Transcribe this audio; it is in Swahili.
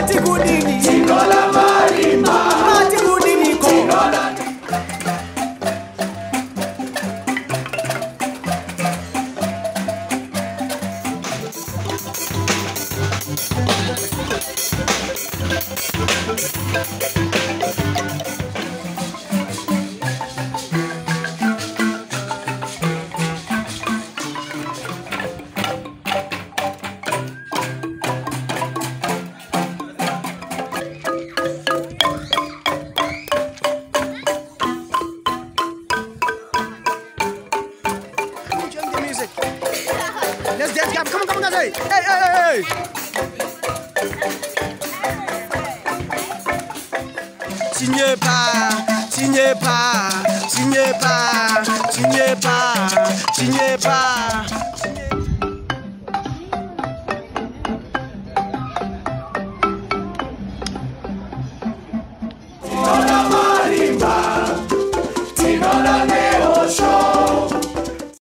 Mati kudini Tingola marimba. Mati kudini ko Tingola. Let's dance, guys. Come on, guys. Hey. Signé pas.